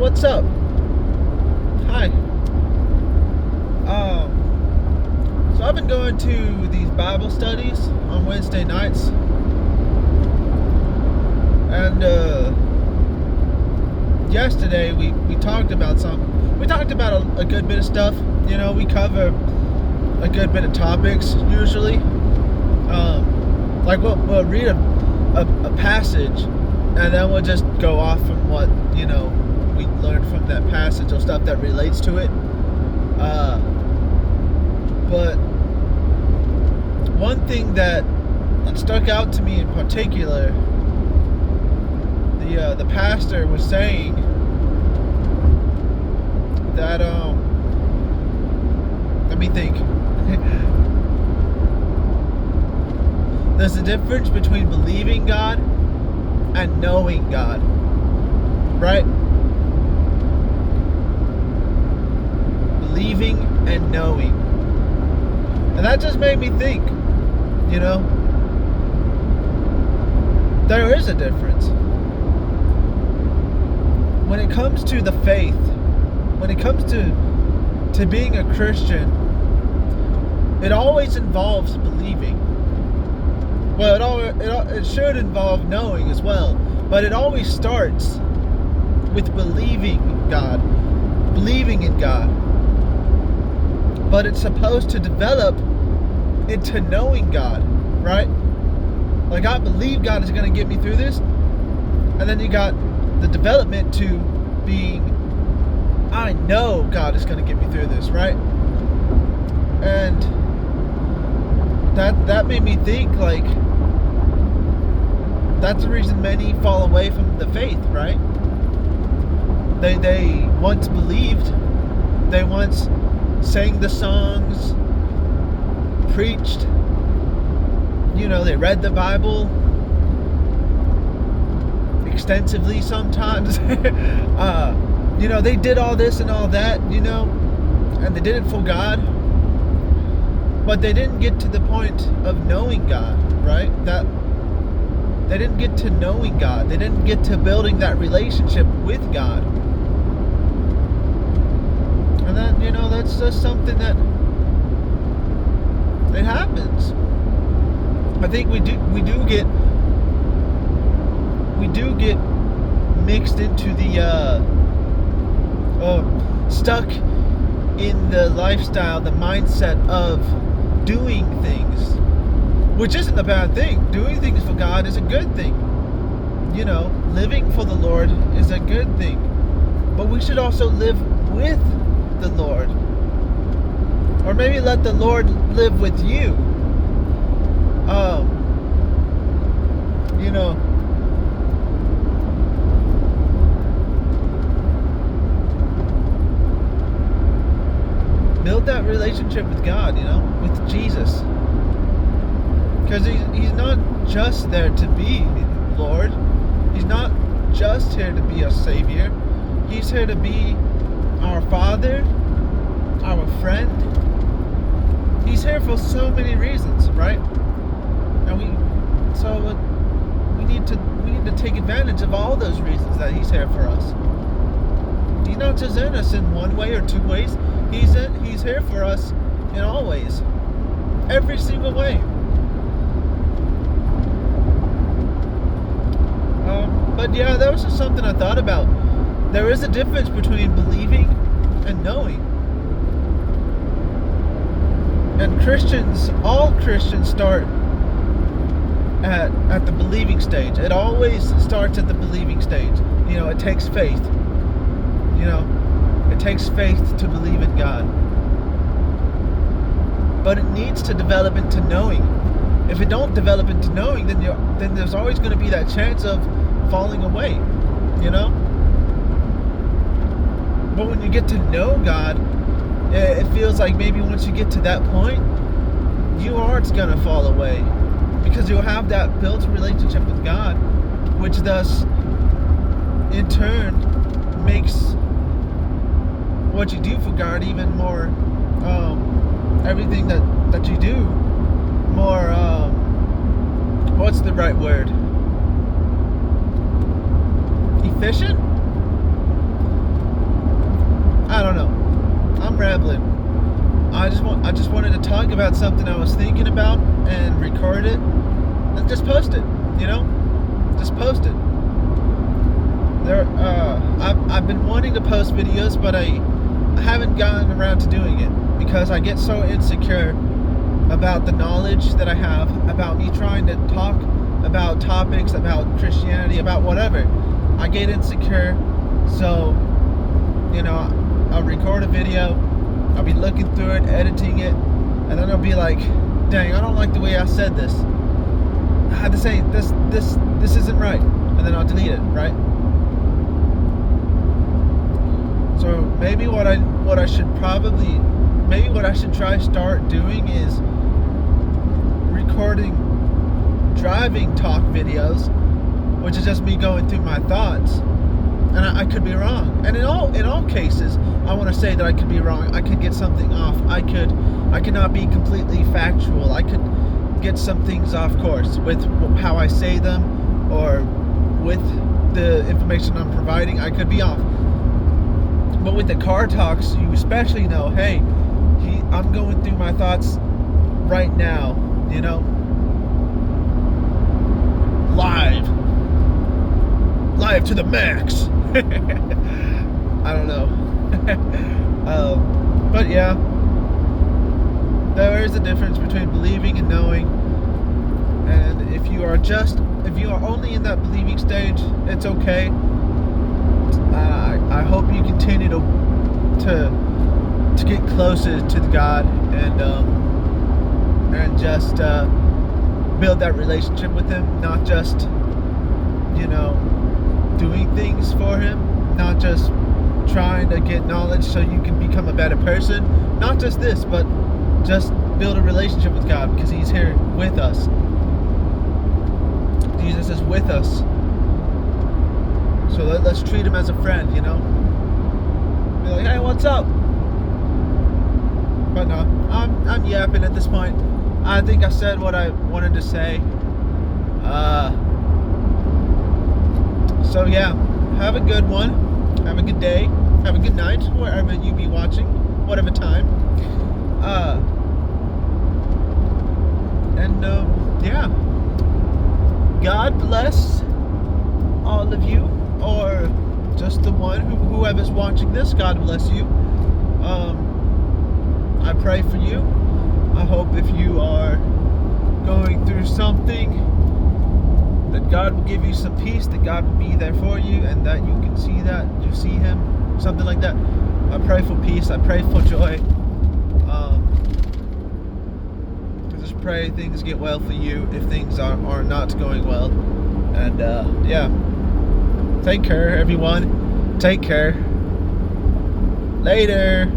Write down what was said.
what's up? Hi. So I've been going to these Bible studies on Wednesday nights, and yesterday we talked about a good bit of stuff. You know, we cover a good bit of topics usually. Like we'll read a passage, and then we'll just go off from what we learned from that passage or stuff that relates to it. But one thing that stuck out to me in particular, the pastor was saying that let me think. There's a difference between believing God and knowing God, right? Believing and knowing. And that just made me think, there is a difference. When it comes to the faith, when it comes to being a Christian, it always involves believing. Well, it should involve knowing as well, but it always starts with believing in God. But it's supposed to develop into knowing God, right? Like, I believe God is going to get me through this, and then you got the development to being, I know God is going to get me through this, right? And that made me think, like, that's the reason many fall away from the faith, right? They once believed, they once sang the songs, preached, they read the Bible extensively sometimes. They did all this and all that, and they did it for God, but they didn't get to the point of knowing God, right? That they didn't get to knowing God. They didn't get to building that relationship with God. And then, that's just something that it happens. I think we do get mixed into the stuck in the lifestyle, the mindset of doing things, which isn't a bad thing. Doing things for God is a good thing. Living for the Lord is a good thing. But we should also live with the Lord. Or maybe let the Lord live with you. Build that relationship with God, with Jesus. Because he's not just there to be Lord. He's not just here to be a Savior. He's here to be our Father, our friend. He's here for so many reasons, right? And we need to take advantage of all those reasons that he's here for us. He's not just in us in one way or two ways. He's here for us in all ways. Every single way. But yeah, that was just something I thought about. There is a difference between believing and knowing. And all Christians start at the believing stage. It always starts at the believing stage. It takes faith. It takes faith to believe in God. But it needs to develop into knowing. If it don't develop into knowing, then there's always going to be that chance of falling away. But when you get to know God, it feels like maybe once you get to that point, you aren't going to fall away, because you'll have that built relationship with God, which thus in turn makes what you do for God even more, everything that you do more, what's the right word? Efficient? I'm rambling. I just wanted to talk about something I was thinking about and record it and just post it. Just post it. I've been wanting to post videos, but I haven't gotten around to doing it because I get so insecure about the knowledge that I have about me trying to talk about topics, about Christianity, about whatever. I get insecure, so I'll record a video, I'll be looking through it, editing it, and then I'll be like, dang, I don't like the way I said this. This isn't right, and then I'll delete it, right? So maybe what I should try start doing is recording driving talk videos, which is just me going through my thoughts. And I could be wrong. And in all cases, I want to say that I could be wrong. I could get something off. I could not be completely factual. I could get some things off course with how I say them, or with the information I'm providing. I could be off. But with the car talks, you especially know, hey, I'm going through my thoughts right now, live to the max. I don't know. But yeah, there is a difference between believing and knowing. And if you are only in that believing stage, it's okay. I hope you continue to get closer to God and just build that relationship with Him, not just doing things for Him, not just trying to get knowledge so you can become a better person. Not just this, but just build a relationship with God, because He's here with us. Jesus is with us. So let's treat Him as a friend, Be like, hey, what's up? But no, I'm yapping at this point. I think I said what I wanted to say. So yeah, have a good one. Have a good day. Have a good night, wherever you be watching, whatever time. Yeah. God bless all of you, or just the one whoever's watching this. God bless you. I pray for you. I hope if you are going through something, that God will give you some peace, that God will be there for you, and that you can see that, you see Him, something like that. I pray for peace. I pray for joy. I just pray things get well for you if things are not going well. And yeah, take care, everyone. Take care. Later.